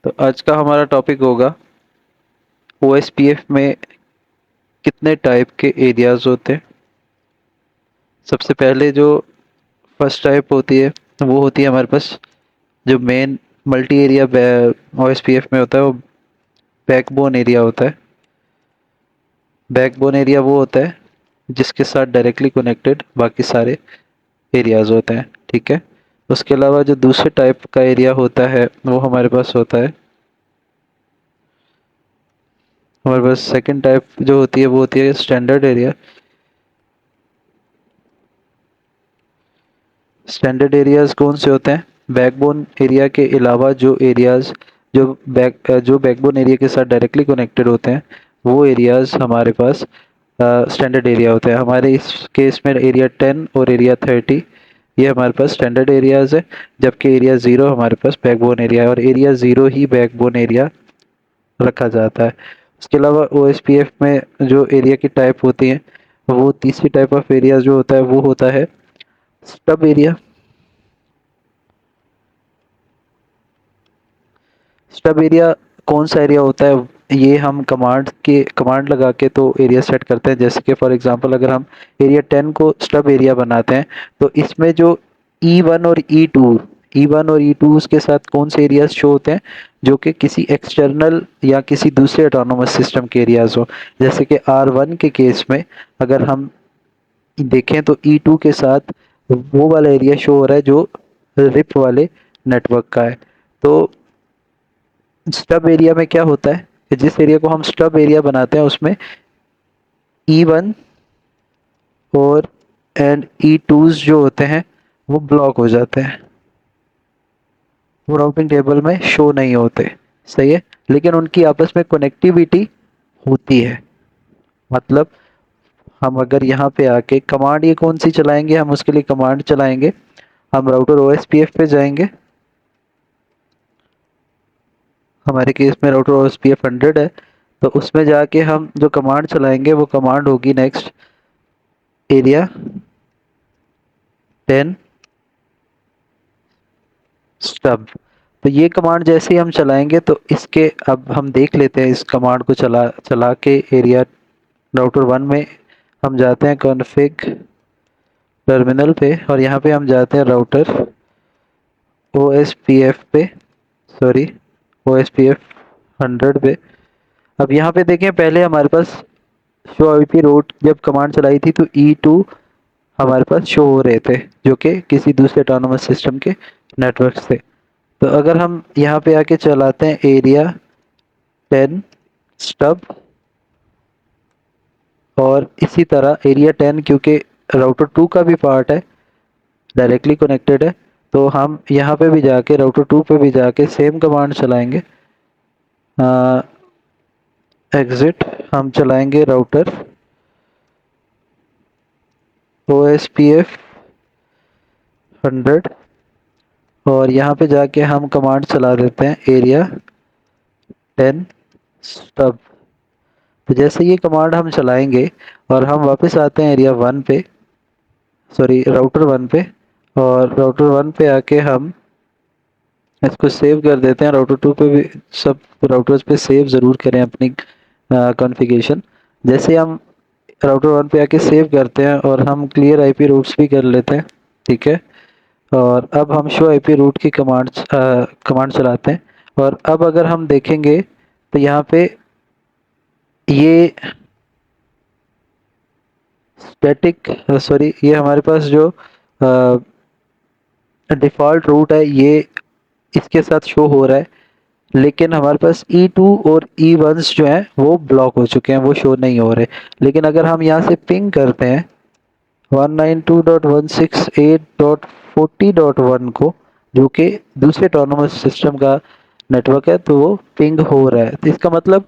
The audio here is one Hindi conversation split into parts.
तो आज का हमारा टॉपिक होगा ओएसपीएफ में कितने टाइप के एरियाज होते हैं। सबसे पहले जो फर्स्ट टाइप होती है वो होती है हमारे पास जो मेन मल्टी एरिया ओएसपीएफ में होता है वो बैकबोन एरिया होता है। बैकबोन एरिया वो होता है जिसके साथ डायरेक्टली कनेक्टेड बाकी सारे एरियाज होते हैं। ठीक है। उसके अलावा जो दूसरे टाइप का एरिया होता है वो हमारे पास सेकंड टाइप जो होती है वो होती है स्टैंडर्ड एरिया। स्टैंडर्ड एरियाज कौन से होते हैं? बैकबोन एरिया के अलावा जो एरियाज जो बैकबोन एरिया के साथ डायरेक्टली कनेक्टेड होते हैं वो एरियाज हमारे पास स्टैंडर्ड एरिया होते हैं। हमारे इस केस में एरिया 10 और एरिया 30 ये हमारे पास स्टैंडर्ड एरियाज है, जबकि एरिया 0 हमारे पास बैकबोन एरिया है और एरिया 0 ही बैकबोन एरिया रखा जाता है। उसके अलावा ओएसपीएफ में जो एरिया की टाइप होती है वो तीसरी टाइप ऑफ एरिया जो होता है वो होता है स्टब एरिया। स्टब एरिया कौन सा एरिया होता है? ये हम कमांड लगा के तो एरिया सेट करते हैं। जैसे कि फॉर एग्जांपल अगर हम एरिया 10 को स्टब एरिया बनाते हैं तो इसमें जो E1 और ई टू के साथ कौन से एरियाज शो होते हैं जो कि किसी एक्सटर्नल या किसी दूसरे ऑटोनोमस सिस्टम के एरियाज हो। जैसे कि R1 के केस में अगर हम देखें तो E2 के साथ वो वाला एरिया शो हो रहा है जो रिप वाले नेटवर्क का है। तो स्टब एरिया में क्या होता है कि जिस एरिया को हम स्टब एरिया बनाते हैं उसमें E1 और E2s जो होते हैं वो ब्लॉक हो जाते हैं, वो राउटिंग टेबल में शो नहीं होते। सही है। लेकिन उनकी आपस में कनेक्टिविटी होती है। मतलब हम अगर यहाँ पे आके कमांड ये कौन सी चलाएंगे, हम उसके लिए कमांड चलाएंगे। हम राउटर ओएसपीएफ पे जाएंगे। हमारे केस में राउटर ओएसपीएफ 100 है तो उसमें जाके हम जो कमांड चलाएंगे वो कमांड होगी नेक्स्ट एरिया 10 स्टब। तो ये कमांड जैसे ही हम चलाएंगे तो इसके अब हम देख लेते हैं इस कमांड को चला चला के एरिया राउटर 1 में हम जाते हैं कॉन्फ़िग टर्मिनल पे और यहाँ पे हम जाते हैं राउटर ओएसपीएफ पे, सॉरी ओएसपीएफ 100 पे। अब यहाँ पे देखें पहले हमारे पास शो आईपी रूट जब कमांड चलाई थी तो E2 हमारे पास शो हो रहे थे जो कि किसी दूसरे ऑटोनोमस सिस्टम के नेटवर्क से। तो अगर हम यहाँ पे आके चलाते हैं एरिया 10 स्टब और इसी तरह एरिया 10 क्योंकि राउटर 2 का भी पार्ट है, डायरेक्टली कनेक्टेड है, तो हम यहाँ पे भी जाके राउटर 2 पे भी जाके सेम कमांड चलाएंगे। एग्जिट हम चलाएंगे राउटर OSPF 100 और यहाँ पे जाके हम कमांड चला देते हैं एरिया 10 स्टब। तो जैसे ये कमांड हम चलाएंगे और हम वापस आते हैं एरिया 1 पे, सॉरी राउटर 1 पे, और राउटर 1 पे आके हम इसको सेव कर देते हैं। राउटर 2 पे भी सब राउटर्स पे सेव ज़रूर करें अपनी कॉन्फ़िगरेशन। जैसे हम राउटर 1 पे आके सेव करते हैं और हम क्लियर आईपी रूट्स भी कर लेते हैं। ठीक है। और अब हम शो आईपी रूट की कमांड चलाते हैं और अब अगर हम देखेंगे तो यहाँ पे ये स्टैटिक सॉरी ये हमारे पास जो डिफ़ॉल्ट रूट है ये इसके साथ शो हो रहा है, लेकिन हमारे पास E2 और E1s जो हैं वो ब्लॉक हो चुके हैं, वो शो नहीं हो रहे। लेकिन अगर हम यहाँ से पिंग करते हैं 192.168.40.1 को जो कि दूसरे ऑटोनोमस सिस्टम का नेटवर्क है तो वो पिंग हो रहा है। तो इसका मतलब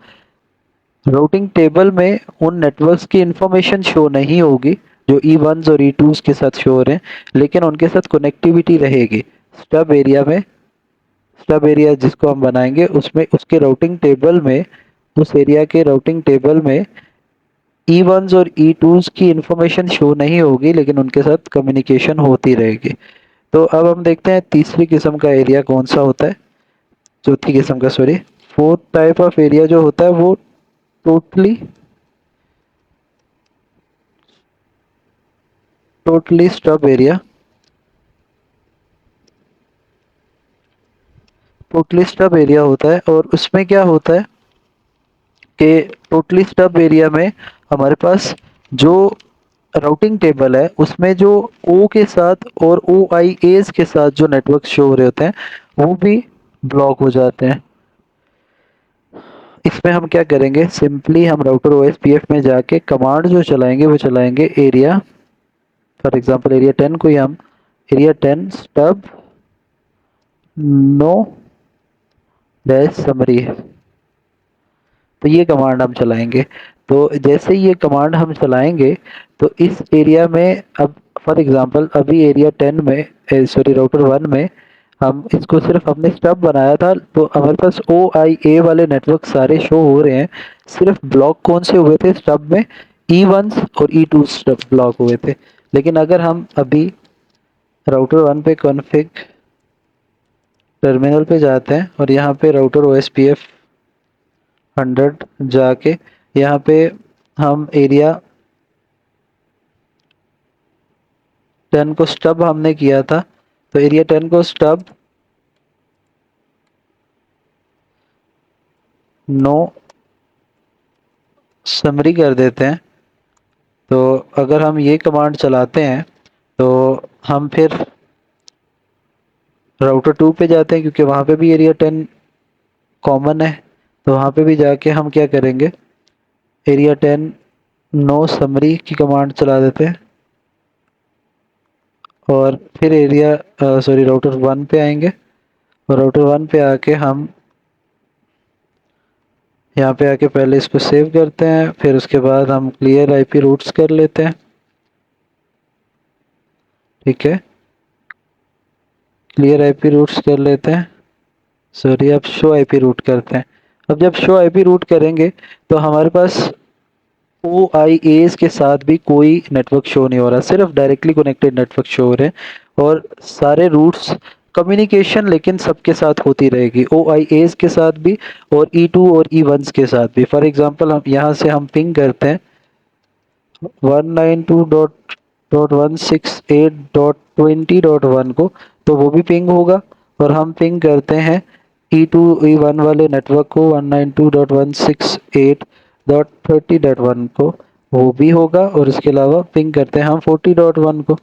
राउटिंग टेबल में उन नेटवर्क्स की इंफॉर्मेशन शो नहीं होगी जो E1s और E2s के साथ शो हो रहे हैं, लेकिन उनके साथ कनेक्टिविटी रहेगी। स्टब एरिया में स्टब एरिया जिसको हम बनाएंगे उसमें उसके राउटिंग टेबल में उस एरिया के राउटिंग टेबल में E1s और E2s की इंफॉर्मेशन शो नहीं होगी, लेकिन उनके साथ कम्युनिकेशन होती रहेगी। तो अब हम देखते हैं तीसरी किस्म का एरिया कौन सा होता है। चौथी किस्म का, sorry, fourth type of area जो होता है वो totally stub area. Totally stub area होता है, और उसमें क्या होता है कि टोटली स्टब एरिया में हमारे पास जो राउटिंग टेबल है उसमें जो ओ के साथ और ओ आई एज के साथ जो नेटवर्क शो हो रहे होते हैं वो भी ब्लॉक हो जाते हैं। इसमें हम क्या करेंगे, सिंपली हम राउटर ओएसपीएफ में जाके कमांड जो चलाएंगे वो चलाएंगे एरिया, फॉर एग्जांपल एरिया 10 को ही हम area 10 stub no dash summary, तो ये कमांड हम चलाएंगे। तो जैसे ही ये कमांड हम चलाएंगे तो इस एरिया में, अब फॉर एग्जांपल अभी एरिया 10 में, सॉरी राउटर 1 में हम इसको सिर्फ हमने स्टब बनाया था, तो हमारे पास ओ आई ए वाले नेटवर्क सारे शो हो रहे हैं। सिर्फ ब्लॉक कौन से हुए थे स्टब में, E1 और E2 स्टब ब्लॉक हुए थे। लेकिन अगर हम अभी राउटर 1 पे कॉन्फ़िग टर्मिनल पे जाते हैं और यहाँ पे राउटर OSPF 100 जाके यहाँ पे हम एरिया 10 को स्टब हमने किया था, तो एरिया 10 को स्टब नो समरी कर देते हैं। तो अगर हम ये कमांड चलाते हैं तो हम फिर राउटर 2 पे जाते हैं, क्योंकि वहाँ पे भी एरिया 10 कॉमन है। तो वहाँ पे भी जाके हम क्या करेंगे, एरिया 10 नो समरी की कमांड चला देते हैं, और फिर एरिया सॉरी राउटर 1 पे आएंगे, और राउटर 1 पे आके हम यहाँ पे आके पहले इसको सेव करते हैं, फिर उसके बाद हम क्लियर आईपी रूट्स कर लेते हैं। ठीक है, क्लियर आईपी रूट्स कर लेते हैं, सॉरी अब शो आईपी रूट करते हैं। अब जब शो आईपी रूट करेंगे तो हमारे पास ओ आई एस के साथ भी कोई नेटवर्क शो नहीं हो रहा, सिर्फ डायरेक्टली कनेक्टेड नेटवर्क शो हो रहे हैं। और सारे रूट्स कम्युनिकेशन लेकिन सबके साथ होती रहेगी, ओ आई एस के साथ भी और E2 और E1 के साथ भी। फॉर एग्जांपल हम यहाँ से हम पिंग करते हैं 192.168.20.1 को, तो वो भी पिंग होगा। और हम पिंग करते हैं E2 E1 वाले नेटवर्क को 192.168.30.1 को, वो भी होगा। और इसके अलावा पिंग करते हैं हम 40.1 को,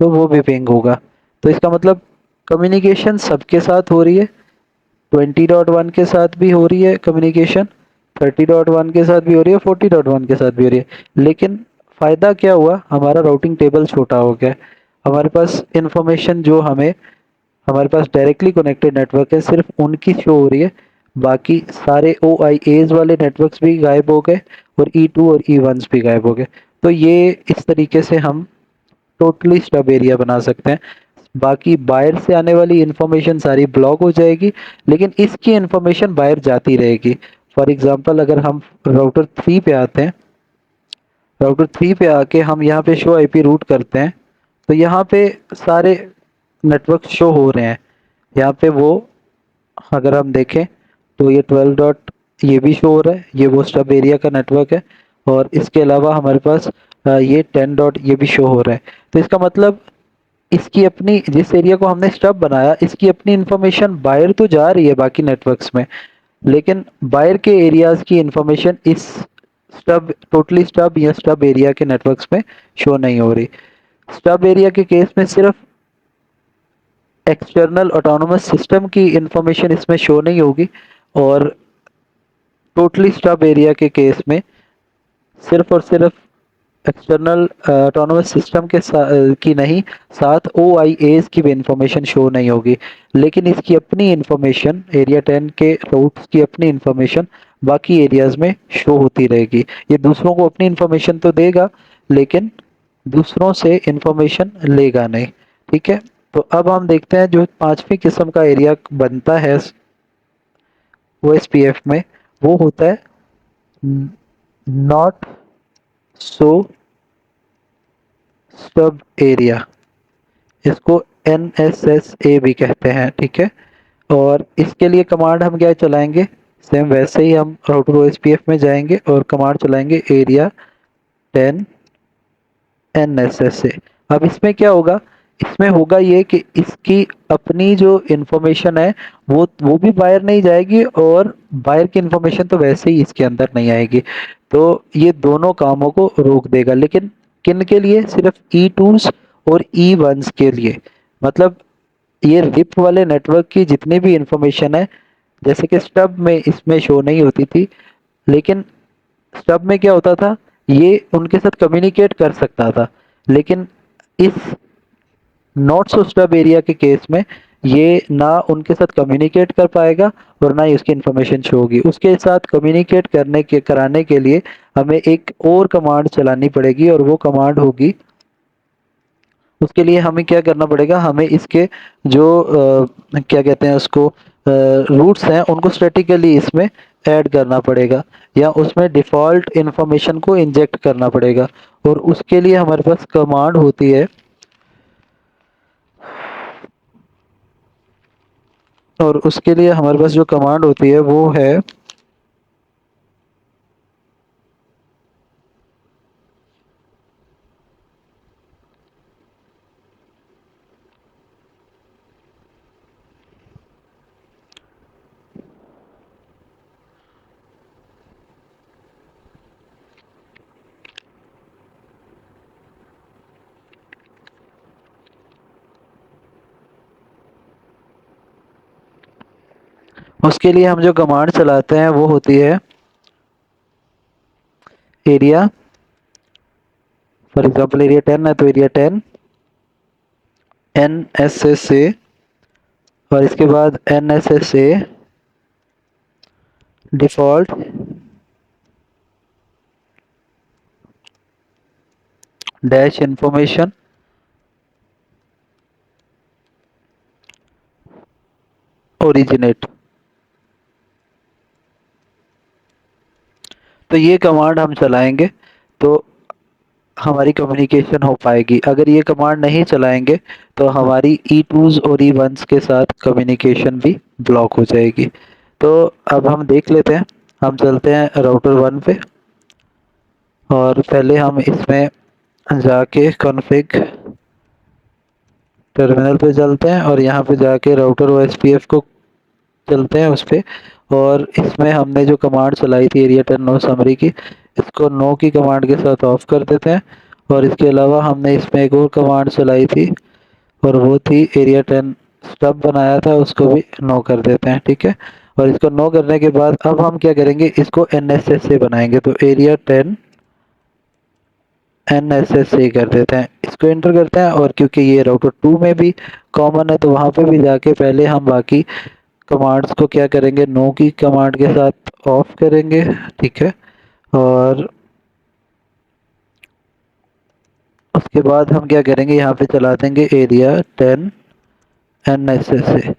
तो वो भी पिंग होगा। तो इसका मतलब कम्युनिकेशन सबके साथ हो रही है, 20.1 के साथ भी हो रही है कम्युनिकेशन, 30.1 के साथ भी हो रही है, 40.1 के साथ भी हो रही है। लेकिन फ़ायदा क्या हुआ, हमारा राउटिंग टेबल छोटा हो गया। हमारे पास इंफॉर्मेशन जो हमें, हमारे पास डायरेक्टली कनेक्टेड नेटवर्क है सिर्फ उनकी शो हो रही है, बाकी सारे ओ आई एज वाले नेटवर्क्स भी गायब हो गए और E2 और E1 भी गायब हो गए। तो ये इस तरीके से हम टोटली स्टब एरिया बना सकते हैं। बाकी बाहर से आने वाली इंफॉर्मेशन सारी ब्लॉक हो जाएगी, लेकिन इसकी इंफॉर्मेशन बाहर जाती रहेगी। फॉर एग्जांपल अगर हम राउटर 3 पे आते हैं, राउटर 3 पे आके हम यहाँ पे शो आईपी रूट करते हैं, तो यहाँ पे सारे नेटवर्क शो हो रहे हैं। यहाँ पे वो अगर हम देखें तो ये 12 डॉट ये भी शो हो रहा है, ये वो स्टब एरिया का नेटवर्क है। और इसके अलावा हमारे पास ये 10 डॉट ये भी शो हो रहा है। तो इसका मतलब इसकी अपनी, जिस एरिया को हमने स्टब बनाया, इसकी अपनी इंफॉर्मेशन बाहर तो जा रही है बाकी नेटवर्क्स में, लेकिन बाहर के एरियाज की इंफॉर्मेशन इस स्टब, टोटली स्टब या स्टब एरिया के नेटवर्क्स में शो नहीं हो रही। स्टब एरिया के केस में सिर्फ एक्सटर्नल ऑटोनोमस सिस्टम की इंफॉर्मेशन इसमें शो नहीं होगी, और टोटली स्टब एरिया के केस में सिर्फ और सिर्फ एक्सटर्नल ऑटोनोमस सिस्टम के की नहीं, साथ ओ आई एस की भी इंफॉर्मेशन शो नहीं होगी। लेकिन इसकी अपनी इंफॉर्मेशन, एरिया 10 के रूट्स की अपनी इंफॉर्मेशन बाकी एरियाज में शो होती रहेगी। ये दूसरों को अपनी इंफॉर्मेशन तो देगा, लेकिन दूसरों से इंफॉर्मेशन लेगा नहीं। ठीक है, तो अब हम देखते हैं जो पांचवी किस्म का एरिया बनता है OSPF में, वो होता है नॉट सो स्टब एरिया। इसको NSSA भी कहते हैं। ठीक है, और इसके लिए कमांड हम क्या चलाएंगे, सेम वैसे ही हम राउटर ओएसपीएफ में जाएंगे और कमांड चलाएंगे एरिया 10 NSS से। अब इसमें क्या होगा, इसमें होगा ये कि इसकी अपनी जो इंफॉर्मेशन है वो भी बाहर नहीं जाएगी और बाहर की इंफॉर्मेशन तो वैसे ही इसके अंदर नहीं आएगी। तो ये दोनों कामों को रोक देगा, लेकिन किन के लिए, सिर्फ E2s और E1s के लिए। मतलब ये रिप वाले नेटवर्क की जितनी भी इंफॉर्मेशन है, जैसे कि स्टब में इसमें शो नहीं होती थी, लेकिन स्टब में क्या होता था, ये उनके साथ कम्युनिकेट कर सकता था, लेकिन इस नॉट सो स्टब एरिया के केस में ये ना उनके साथ कम्युनिकेट कर पाएगा और ना ही उसकी इंफॉर्मेशन शो होगी। उसके साथ कम्युनिकेट कराने के लिए हमें एक और कमांड चलानी पड़ेगी, और वो कमांड होगी, उसके लिए हमें क्या करना पड़ेगा, हमें इसके जो क्या कहते हैं उसको, रूट्स हैं उनको स्टैटिकली इसमें ऐड करना पड़ेगा, या उसमें डिफ़ॉल्ट इंफॉर्मेशन को इंजेक्ट करना पड़ेगा। और उसके लिए हमारे पास कमांड होती है, और उसके लिए हमारे पास जो कमांड होती है वो है उसके लिए हम जो कमांड चलाते हैं वो होती है एरिया, फॉर एग्जांपल एरिया 10 है तो एरिया 10 NSS से, और इसके बाद NSS से डिफ़ॉल्ट डैश इंफॉर्मेशन ओरिजिनेट। तो ये कमांड हम चलाएंगे तो हमारी कम्युनिकेशन हो पाएगी। अगर ये कमांड नहीं चलाएंगे तो हमारी E2s और E1s के साथ कम्युनिकेशन भी ब्लॉक हो जाएगी। तो अब हम देख लेते हैं, हम चलते हैं राउटर 1 पे, और पहले हम इसमें जाके कॉन्फ़िग टर्मिनल पे चलते हैं, और यहाँ पे जाके राउटर OSPF को चलते हैं उस पे, और इसमें हमने जो कमांड चलाई थी एरिया 10 नो समरी की, इसको नो की कमांड के साथ ऑफ कर देते हैं। और इसके अलावा हमने इसमें एक और कमांड चलाई थी, और वो थी एरिया 10 स्टब बनाया था, उसको भी नो कर देते हैं, ठीक है। और इसको नो करने के बाद अब हम क्या करेंगे, इसको NSS से बनाएंगे, तो एरिया 10 NSS से कर देते हैं, इसको एंटर करते हैं। और क्योंकि ये राउटर 2 में भी कॉमन है तो वहाँ पे भी जाके पहले हम बाकी कमांड्स को क्या करेंगे, नो की कमांड के साथ ऑफ करेंगे, ठीक है। और उसके बाद हम क्या करेंगे, यहाँ पे चला देंगे एरिया 10 NSS से।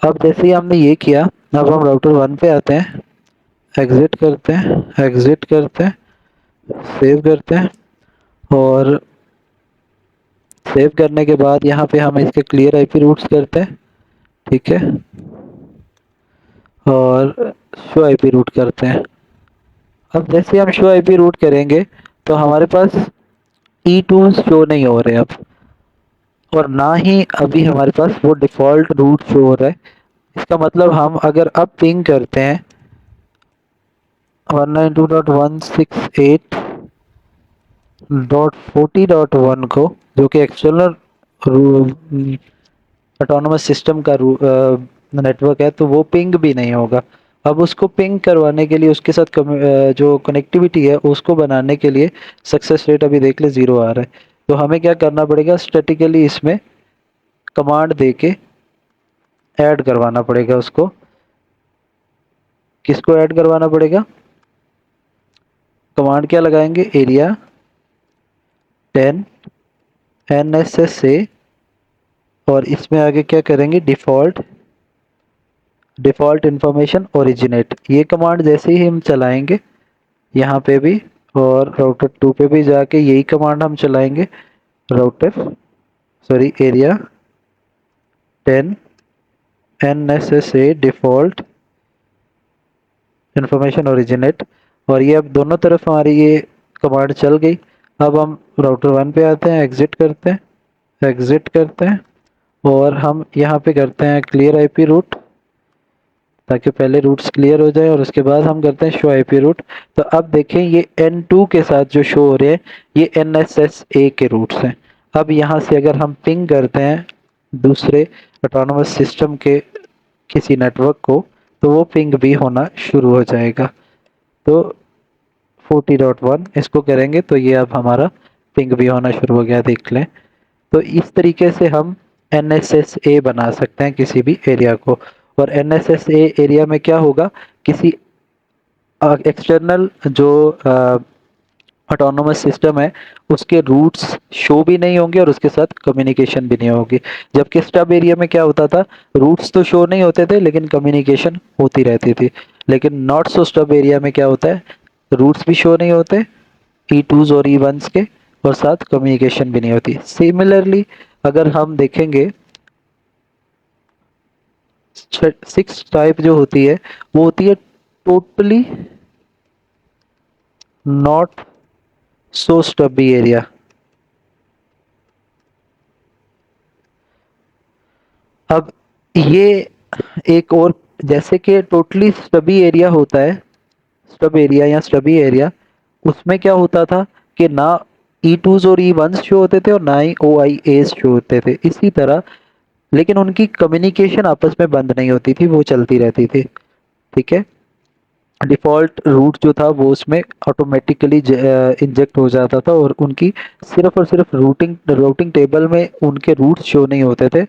अब जैसे ही हमने ये किया, अब हम राउटर 1 पे आते हैं, एग्जिट करते हैं, एग्जिट करते हैं, सेव करते हैं, और सेव करने के बाद यहाँ पे हम इसके क्लियर आईपी रूट्स करते हैं, ठीक है, और शो आईपी रूट करते हैं। अब जैसे हम शो आईपी रूट करेंगे तो हमारे पास E2 शो नहीं हो रहे अब, और ना ही अभी हमारे पास वो डिफ़ॉल्ट रूट शो हो रहा है। इसका मतलब हम अगर अब पिंग करते हैं 192.168.40.1 को, जो कि एक्सटर्नल ऑटोनोमस सिस्टम का नेटवर्क है, तो वो पिंग भी नहीं होगा। अब उसको पिंग करवाने के लिए उसके साथ जो कनेक्टिविटी है उसको बनाने के लिए सक्सेस रेट अभी देख ले 0 आ रहा है। तो हमें क्या करना पड़ेगा, स्टैटिकली इसमें कमांड दे के ऐड करवाना पड़ेगा उसको। किसको ऐड करवाना पड़ेगा, कमांड क्या लगाएंगे, एरिया 10 NSS से, और इसमें आगे क्या करेंगे, डिफ़ॉल्ट इंफॉर्मेशन ओरिजिनेट। ये कमांड जैसे ही हम चलाएंगे यहाँ पे भी, और राउटर 2 पे भी जाके यही कमांड हम चलाएंगे, area 10 NSSA default information originate, और ये अब दोनों तरफ हमारी ये कमांड चल गई। अब हम राउटर 1 पे आते हैं, एग्जिट करते हैं और हम यहाँ पे करते हैं क्लियर आईपी रूट, ताकि पहले रूट्स क्लियर हो जाए और उसके बाद हम करते हैं शो आईपी रूट। तो अब देखें ये N2 के साथ जो शो हो रहे हैं ये NSSA के रूट्स हैं। अब यहाँ से अगर हम पिंग करते हैं दूसरे ऑटोनोमस सिस्टम के किसी नेटवर्क को तो वो पिंग भी होना शुरू हो जाएगा। तो 40.1 इसको करेंगे तो ये अब हमारा पिंग भी होना शुरू हो गया, देख लें। तो इस तरीके से हम NSSA बना सकते हैं किसी भी एरिया को। और NSSA एरिया में क्या होगा, किसी एक्सटर्नल जो ऑटोनोमस सिस्टम है उसके रूट्स शो भी नहीं होंगे और उसके साथ कम्युनिकेशन भी नहीं होगी। जबकि स्टब एरिया में क्या होता था, रूट्स तो शो नहीं होते थे लेकिन कम्युनिकेशन होती रहती थी। लेकिन नॉट सो स्टब एरिया में क्या होता है, रूट्स भी शो नहीं होते E2s और E1s के, और साथ कम्युनिकेशन भी नहीं होती। सिमिलरली अगर हम देखेंगे 6 टाइप जो होती है वो होती है टोटली नॉट सो स्टबी एरिया। अब ये एक और, जैसे कि टोटली स्टबी एरिया होता है, स्टब एरिया या स्टबी एरिया, उसमें क्या होता था कि ना E2s और E1s शो होते थे और ना ही OIAs शो होते थे। इसी तरह लेकिन उनकी कम्युनिकेशन आपस में बंद नहीं होती थी, वो चलती रहती थी। ठीक है, डिफ़ॉल्ट रूट जो था वो उसमें ऑटोमेटिकली इंजेक्ट हो जाता था और उनकी सिर्फ और सिर्फ रूटिंग टेबल में उनके रूट्स शो नहीं होते थे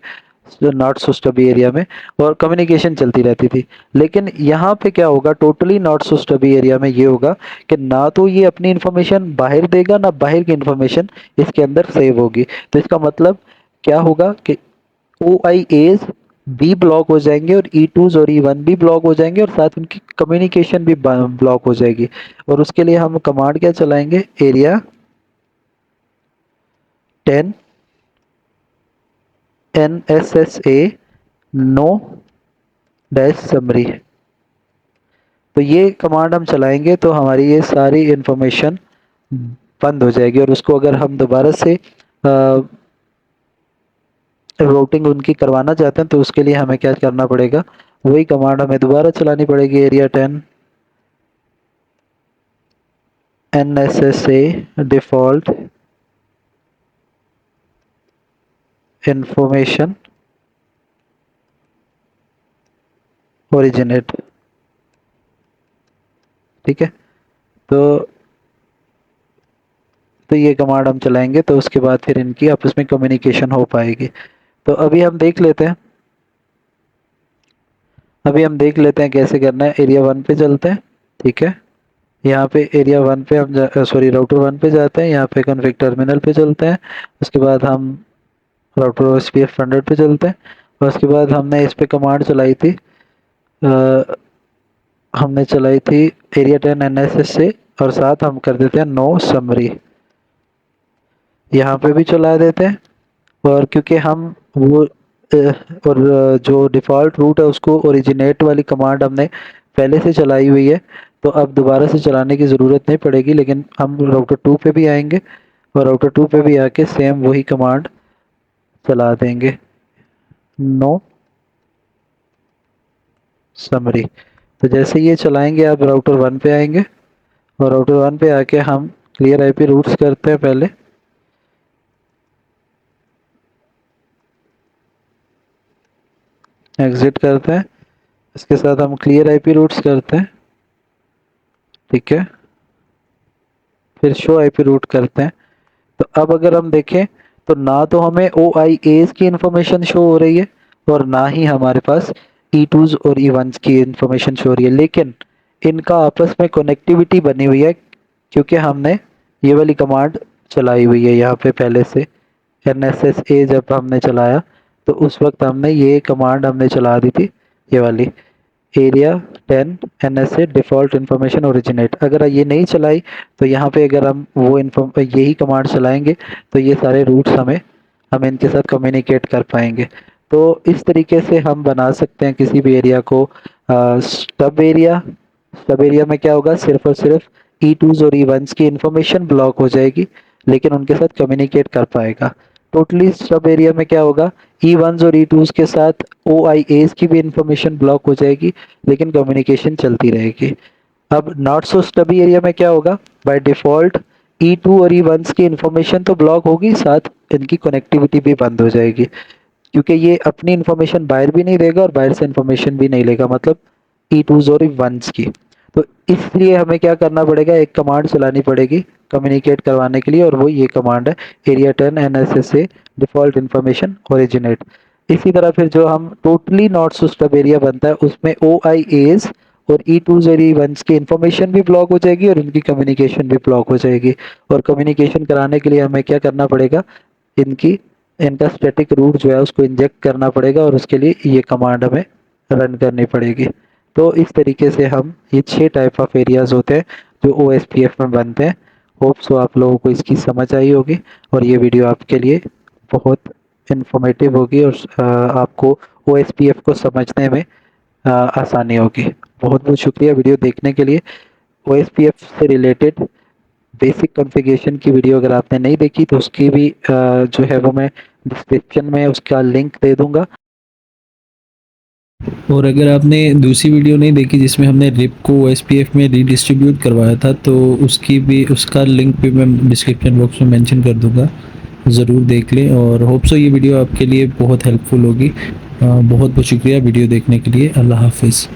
नॉट सो स्टबी एरिया में, और कम्युनिकेशन चलती रहती थी। लेकिन यहाँ पे क्या होगा, टोटली नॉट सो स्टबी एरिया में ये होगा कि ना तो ये अपनी इंफॉर्मेशन बाहर देगा ना बाहर की इंफॉर्मेशन इसके अंदर सेव होगी। तो इसका मतलब क्या होगा कि OIAs भी ब्लॉक हो जाएंगे और E2s और E1 भी ब्लॉक हो जाएंगे और साथ उनकी कम्युनिकेशन भी ब्लॉक हो जाएगी। और उसके लिए हम कमांड क्या चलाएंगे, area 10 NSSA no dash summary. तो ये कमांड हम चलाएंगे तो हमारी ये सारी इंफॉर्मेशन बंद हो जाएगी। और उसको अगर हम दोबारा से रूटिंग उनकी करवाना चाहते हैं तो उसके लिए हमें क्या करना पड़ेगा, वही कमांड हमें दोबारा चलानी पड़ेगी, area 10 NSSA default information originate. ठीक है, तो ये कमांड हम चलाएंगे तो उसके बाद फिर इनकी आपस में कम्युनिकेशन हो पाएगी। तो अभी हम देख लेते हैं, कैसे करना है। एरिया 1 पे चलते हैं। ठीक है, यहाँ पे एरिया 1 पे हम राउटर 1 पे जाते हैं, यहाँ पे कॉन्फ़िग टर्मिनल पे चलते हैं। उसके बाद हम राउटर OSPF 100 पे चलते हैं और उसके बाद हमने इस पे कमांड चलाई थी, एरिया 10 NSS से, और साथ हम कर देते हैं नो समरी, यहाँ पे भी चला देते हैं। और क्योंकि हम वो और जो डिफ़ॉल्ट रूट है उसको ओरिजिनेट वाली कमांड हमने पहले से चलाई हुई है तो अब दोबारा से चलाने की ज़रूरत नहीं पड़ेगी। लेकिन हम राउटर 2 पे भी आएंगे और राउटर 2 पे भी आके सेम वही कमांड चला देंगे, नो समरी। तो जैसे ये चलाएंगे आप राउटर 1 पे आएंगे और राउटर 1 पे आके हम क्लियर आईपी रूट्स करते हैं, पहले एग्जिट करते हैं, इसके साथ हम क्लियर आईपी रूट्स करते हैं। ठीक है, फिर शो आईपी रूट करते हैं। तो अब अगर हम देखें तो ना तो हमें OIAs की इंफॉर्मेशन शो हो रही है और ना ही हमारे पास E2s और E1s की इंफॉर्मेशन शो हो रही है, लेकिन इनका आपस में कनेक्टिविटी बनी हुई है क्योंकि हमने ये वाली कमांड चलाई हुई है यहाँ पे पहले से। NSSA जब हमने चलाया तो उस वक्त हमने ये कमांड हमने चला दी थी, ये वाली area 10 NSA default information originate. अगर ये नहीं चलाई तो यहाँ पे अगर हम वो यही कमांड चलाएंगे तो ये सारे रूट्स हम इनके साथ कम्युनिकेट कर पाएंगे। तो इस तरीके से हम बना सकते हैं किसी भी एरिया को स्टब एरिया। स्टब एरिया में क्या होगा, सिर्फ और सिर्फ E2s और E1s की इंफॉर्मेशन ब्लॉक हो जाएगी, लेकिन उनके साथ कम्युनिकेट कर पाएगा। टोटली स्टब एरिया में क्या होगा, E1s और E2s के साथ OIAs की भी इंफॉर्मेशन ब्लॉक हो जाएगी, लेकिन कम्युनिकेशन चलती रहेगी। अब नॉट सो स्टबी एरिया में क्या होगा, बाय डिफॉल्ट E2 और E1s की इंफॉर्मेशन तो ब्लॉक होगी, साथ इनकी कनेक्टिविटी भी बंद हो जाएगी, क्योंकि ये अपनी इंफॉर्मेशन बाहर भी नहीं देगा और बाहर से इंफॉर्मेशन भी नहीं लेगा, मतलब E2s और E1s की। तो इसलिए हमें क्या करना पड़ेगा, एक कमांड चलानी पड़ेगी कम्युनिकेट करवाने के लिए, और वो ये कमांड है area 10 NSSA default information originate. इसी तरह फिर जो हम totally not so stub area बनता है, उसमें OIAs और E2s और E1s की इंफॉर्मेशन भी ब्लॉक हो जाएगी और इनकी कम्युनिकेशन भी ब्लॉक हो जाएगी। और कम्युनिकेशन कराने के लिए हमें क्या करना पड़ेगा, इनकी इनका स्टैटिक रूट जो है उसको इंजेक्ट करना पड़ेगा, और उसके लिए ये कमांड हमें रन करनी पड़ेगी। तो इस तरीके से हम ये 6 टाइप ऑफ एरियाज होते हैं जो OSPF में बनते हैं। होप सो आप लोगों को इसकी समझ आई होगी, और ये वीडियो आपके लिए बहुत इंफॉर्मेटिव होगी, और आपको OSPF को समझने में आसानी होगी। बहुत बहुत शुक्रिया वीडियो देखने के लिए। OSPF से रिलेटेड बेसिक कॉन्फ़िगरेशन की वीडियो अगर आपने नहीं देखी तो उसकी भी जो है वो मैं डिस्क्रिप्शन में उसका लिंक दे दूंगा। और अगर आपने दूसरी वीडियो नहीं देखी जिसमें हमने रिप को OSPF में रीडिस्ट्रीब्यूट करवाया था, तो उसका लिंक भी मैं डिस्क्रिप्शन बॉक्स में मेंशन कर दूंगा, ज़रूर देख लें। और होप सो ये वीडियो आपके लिए बहुत हेल्पफुल होगी। बहुत बहुत शुक्रिया वीडियो देखने के लिए। अल्लाह हाफिज़।